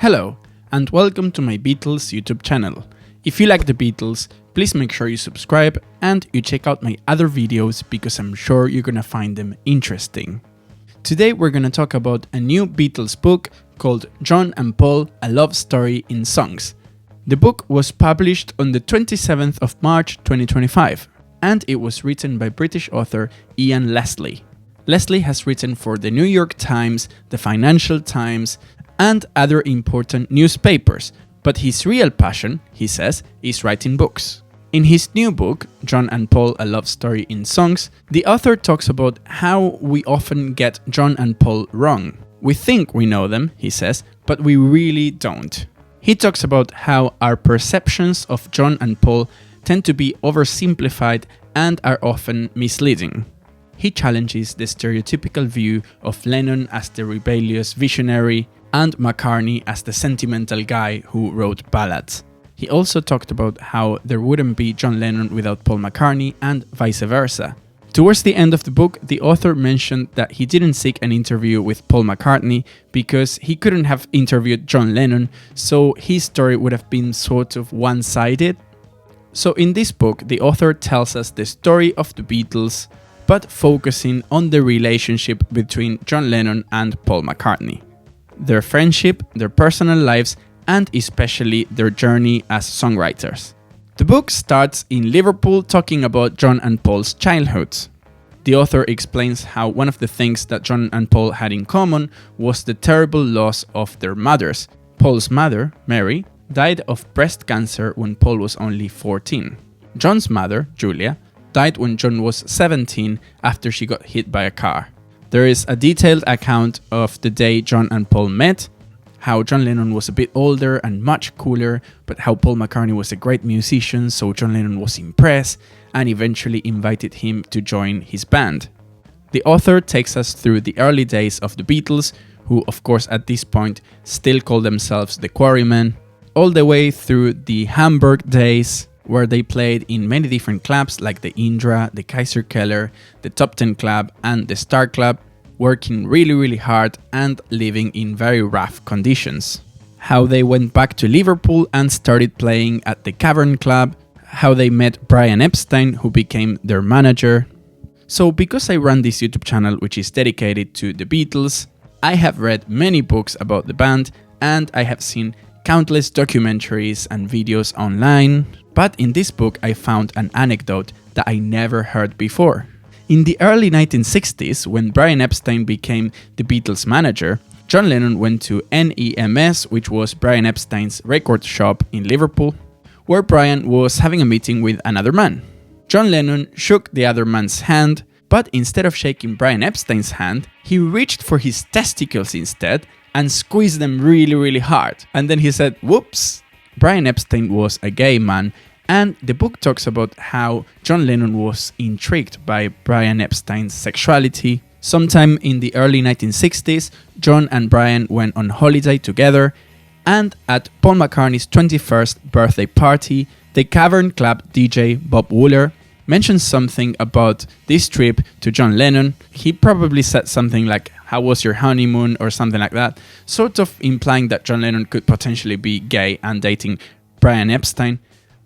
Hello, and welcome to my Beatles YouTube channel. If you like the Beatles, please make sure you subscribe and you check out my other videos because I'm sure you're gonna find them interesting. Today we're gonna talk about a new Beatles book called John and Paul, A Love Story in Songs. The book was published on the 27th of March 2025, and it was written by British author Ian Leslie. Leslie has written for the New York Times, the Financial Times, and other important newspapers, but his real passion, he says, is writing books. In his new book, John and Paul, A Love Story in Songs, the author talks about how we often get John and Paul wrong. We think we know them, he says, but we really don't. He talks about how our perceptions of John and Paul tend to be oversimplified and are often misleading. He challenges the stereotypical view of Lennon as the rebellious visionary and McCartney as the sentimental guy who wrote ballads. He also talked about how there wouldn't be John Lennon without Paul McCartney and vice versa. Towards the end of the book, the author mentioned that he didn't seek an interview with Paul McCartney because he couldn't have interviewed John Lennon, so his story would have been sort of one-sided. So in this book, the author tells us the story of the Beatles, but focusing on the relationship between John Lennon and Paul McCartney. Their friendship, their personal lives, and especially their journey as songwriters. The book starts in Liverpool talking about John and Paul's childhoods. The author explains how one of the things that John and Paul had in common was the terrible loss of their mothers. Paul's mother, Mary, died of breast cancer when Paul was only 14. John's mother, Julia, died when John was 17 after she got hit by a car. There is a detailed account of the day John and Paul met, how John Lennon was a bit older and much cooler, but how Paul McCartney was a great musician, so John Lennon was impressed and eventually invited him to join his band. The author takes us through the early days of the Beatles, who of course at this point still call themselves the Quarrymen, all the way through the Hamburg days, where they played in many different clubs like the Indra, the Kaiser Keller, the Top Ten Club and the Star Club, working really hard and living in very rough conditions. How they went back to Liverpool and started playing at the Cavern Club, how they met Brian Epstein, who became their manager. So because I run this YouTube channel which is dedicated to the Beatles, I have read many books about the band and I have seen countless documentaries and videos online, but in this book I found an anecdote that I never heard before. In the early 1960s, when Brian Epstein became the Beatles' manager, John Lennon went to NEMS, which was Brian Epstein's record shop in Liverpool, where Brian was having a meeting with another man. John Lennon shook the other man's hand, but instead of shaking Brian Epstein's hand, he reached for his testicles instead and squeezed them really hard. And then he said, "Whoops!" Brian Epstein was a gay man, and the book talks about how John Lennon was intrigued by Brian Epstein's sexuality. Sometime in the early 1960s, John and Brian went on holiday together, and at Paul McCartney's 21st birthday party, the Cavern Club DJ Bob Wooler mentioned something about this trip to John Lennon. He probably said something like, "How was your honeymoon?" or something like that, sort of implying that John Lennon could potentially be gay and dating Brian Epstein.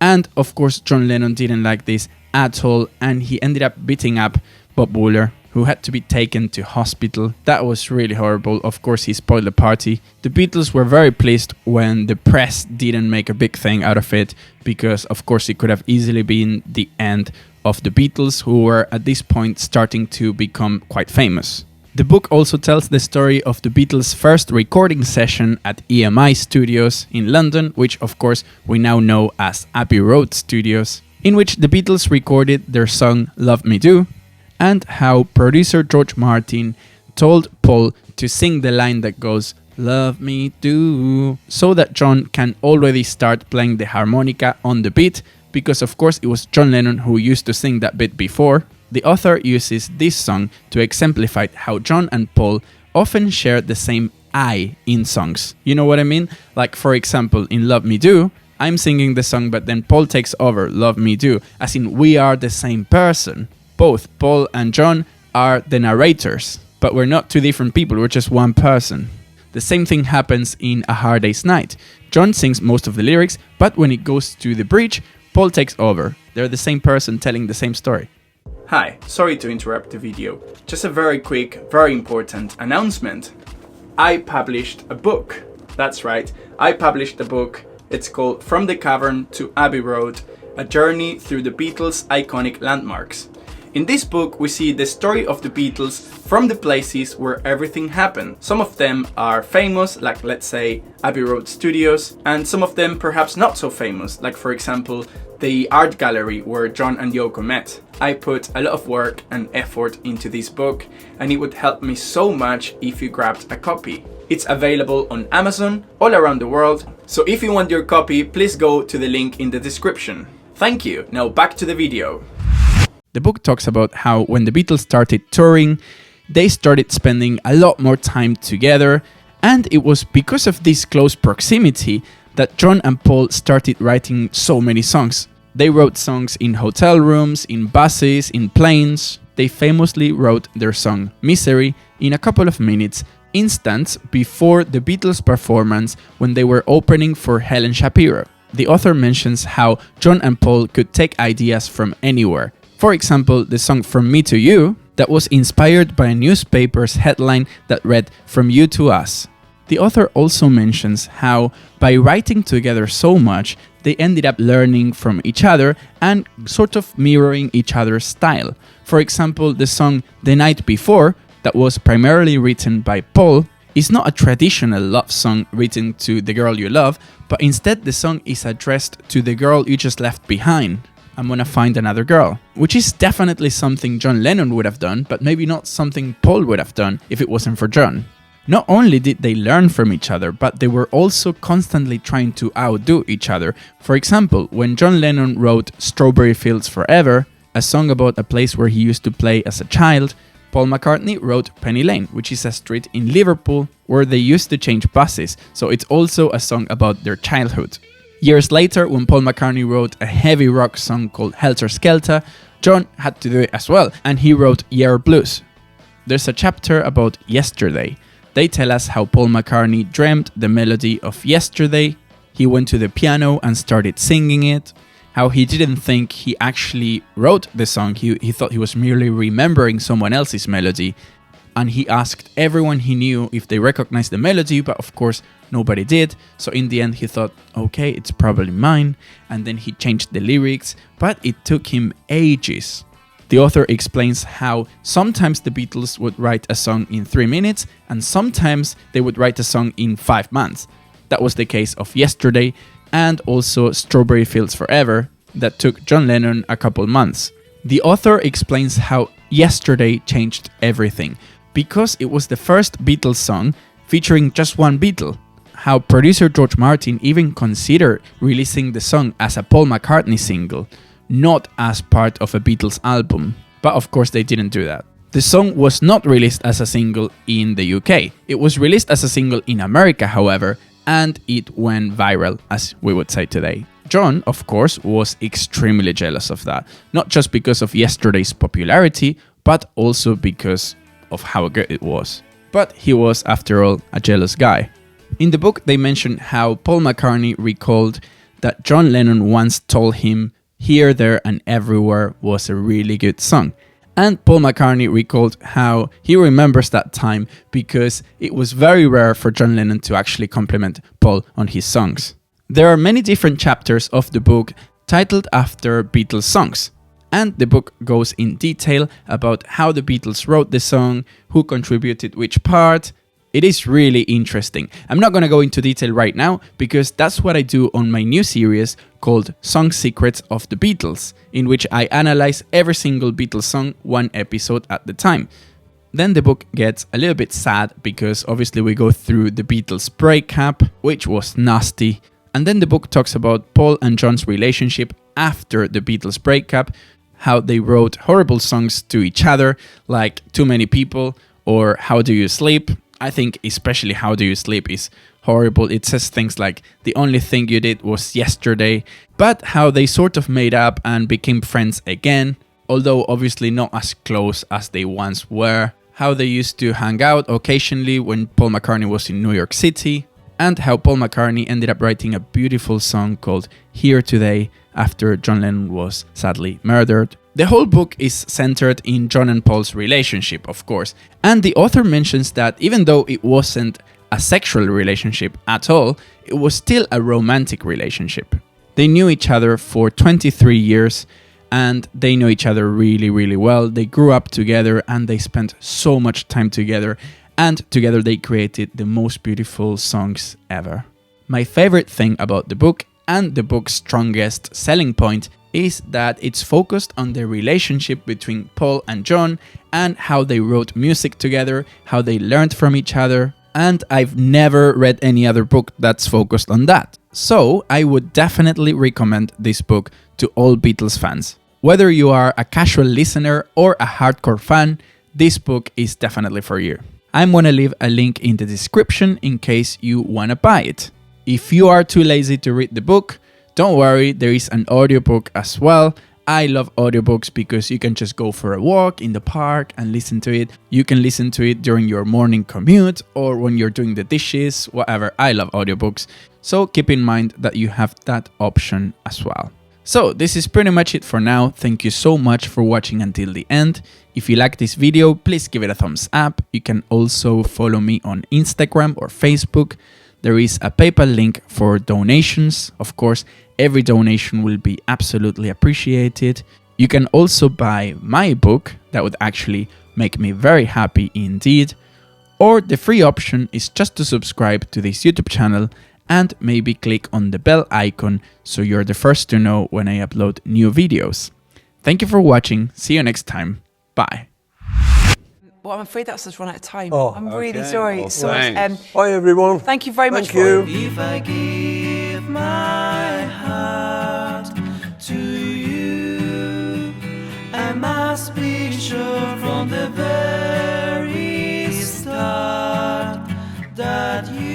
And of course John Lennon didn't like this at all, and he ended up beating up Bob Wooler, who had to be taken to hospital. That was really horrible. Of course he spoiled the party. The Beatles were very pleased when the press didn't make a big thing out of it, because of course it could have easily been the end of the Beatles, who were at this point starting to become quite famous. The book also tells the story of the Beatles' first recording session at EMI Studios in London, which of course we now know as Abbey Road Studios, in which the Beatles recorded their song Love Me Do, and how producer George Martin told Paul to sing the line that goes "Love Me Do" so that John can already start playing the harmonica on the beat, because of course it was John Lennon who used to sing that bit before. The author uses this song to exemplify how John and Paul often share the same I in songs. You know what I mean? Like for example, in Love Me Do, I'm singing the song but then Paul takes over Love Me Do, as in we are the same person. Both Paul and John are the narrators, but we're not two different people, we're just one person. The same thing happens in A Hard Day's Night. John sings most of the lyrics, but when it goes to the bridge, Paul takes over. They're the same person telling the same story. Hi, sorry to interrupt the video. Just a very quick, very important announcement. I published a book. That's right, I published a book. It's called From the Cavern to Abbey Road, a journey through the Beatles' iconic landmarks. In this book, we see the story of the Beatles from the places where everything happened. Some of them are famous, like let's say Abbey Road Studios, and some of them perhaps not so famous, like for example the art gallery where John and Yoko met. I put a lot of work and effort into this book, and it would help me so much if you grabbed a copy. It's available on Amazon all around the world, so if you want your copy, please go to the link in the description. Thank you. Now back to the video. The book talks about how when the Beatles started touring, they started spending a lot more time together, and it was because of this close proximity that John and Paul started writing so many songs. They wrote songs in hotel rooms, in buses, in planes. They famously wrote their song Misery in a couple of minutes, instants before the Beatles' performance when they were opening for Helen Shapiro. The author mentions how John and Paul could take ideas from anywhere. For example, the song From Me to You, that was inspired by a newspaper's headline that read From You to Us. The author also mentions how by writing together so much, they ended up learning from each other and sort of mirroring each other's style. For example, the song The Night Before, that was primarily written by Paul, is not a traditional love song written to the girl you love, but instead the song is addressed to the girl you just left behind. I'm gonna find another girl, which is definitely something John Lennon would have done, but maybe not something Paul would have done if it wasn't for John. Not only did they learn from each other, but they were also constantly trying to outdo each other. For example, when John Lennon wrote Strawberry Fields Forever, a song about a place where he used to play as a child, Paul McCartney wrote Penny Lane, which is a street in Liverpool where they used to change buses, so it's also a song about their childhood. Years later, when Paul McCartney wrote a heavy rock song called Helter Skelter, John had to do it as well, and he wrote Year Blues. There's a chapter about Yesterday. They tell us how Paul McCartney dreamt the melody of Yesterday, he went to the piano and started singing it, how he didn't think he actually wrote the song, he thought he was merely remembering someone else's melody, and he asked everyone he knew if they recognized the melody, but of course nobody did. So in the end he thought, okay, it's probably mine, and then he changed the lyrics, but it took him ages. The author explains how sometimes the Beatles would write a song in 3 minutes, and sometimes they would write a song in 5 months. That was the case of Yesterday, and also Strawberry Fields Forever, that took John Lennon a couple months. The author explains how Yesterday changed everything, because it was the first Beatles song featuring just one Beatle. How producer George Martin even considered releasing the song as a Paul McCartney single, not as part of a Beatles album. But of course they didn't do that. The song was not released as a single in the UK. It was released as a single in America, however, and it went viral, as we would say today. John, of course, was extremely jealous of that, not just because of Yesterday's popularity, but also because of how good it was. But he was, after all, a jealous guy. In the book, they mention how Paul McCartney recalled that John Lennon once told him Here, There and Everywhere was a really good song. And Paul McCartney recalled how he remembers that time because it was very rare for John Lennon to actually compliment Paul on his songs. There are many different chapters of the book titled after Beatles songs, and the book goes in detail about how the Beatles wrote the song, who contributed which part. It is really interesting. I'm not going to go into detail right now because that's what I do on my new series called Song Secrets of the Beatles, in which I analyze every single Beatles song one episode at the time. Then the book gets a little bit sad because obviously we go through the Beatles' breakup, which was nasty. And then the book talks about Paul and John's relationship after the Beatles' breakup, how they wrote horrible songs to each other, like Too Many People or How Do You Sleep. I think especially How Do You Sleep is horrible. It says things like, the only thing you did was yesterday, but how they sort of made up and became friends again, although obviously not as close as they once were. how they used to hang out occasionally when Paul McCartney was in New York City, and how Paul McCartney ended up writing a beautiful song called Here Today after John Lennon was sadly murdered. The whole book is centered in John and Paul's relationship, of course, and the author mentions that even though it wasn't a sexual relationship at all, it was still a romantic relationship. They knew each other for 23 years, and they know each other really, really well. They grew up together and they spent so much time together, and together they created the most beautiful songs ever. My favorite thing about the book, and the book's strongest selling point, is that it's focused on the relationship between Paul and John and how they wrote music together, how they learned from each other, and I've never read any other book that's focused on that. So I would definitely recommend this book to all Beatles fans. Whether you are a casual listener or a hardcore fan, this book is definitely for you. I'm gonna leave a link in the description in case you wanna buy it. If you are too lazy to read the book, don't worry, there is an audiobook as well. I love audiobooks because you can just go for a walk in the park and listen to it. You can listen to it during your morning commute or when you're doing the dishes, whatever. I love audiobooks. So keep in mind that you have that option as well. So this is pretty much it for now. Thank you so much for watching until the end. If you like this video, please give it a thumbs up. You can also follow me on Instagram or Facebook. There is a PayPal link for donations. Of course, every donation will be absolutely appreciated. You can also buy my book. That would actually make me very happy indeed. Or the free option is just to subscribe to this YouTube channel and maybe click on the bell icon so you're the first to know when I upload new videos. Thank you for watching. See you next time. Bye. Well, I'm afraid that's us run out of time. Oh, I'm really okay. sorry. Oh, So, bye, everyone. thank you very much. Thank you. If I give my heart to you, I must be sure from the very start that you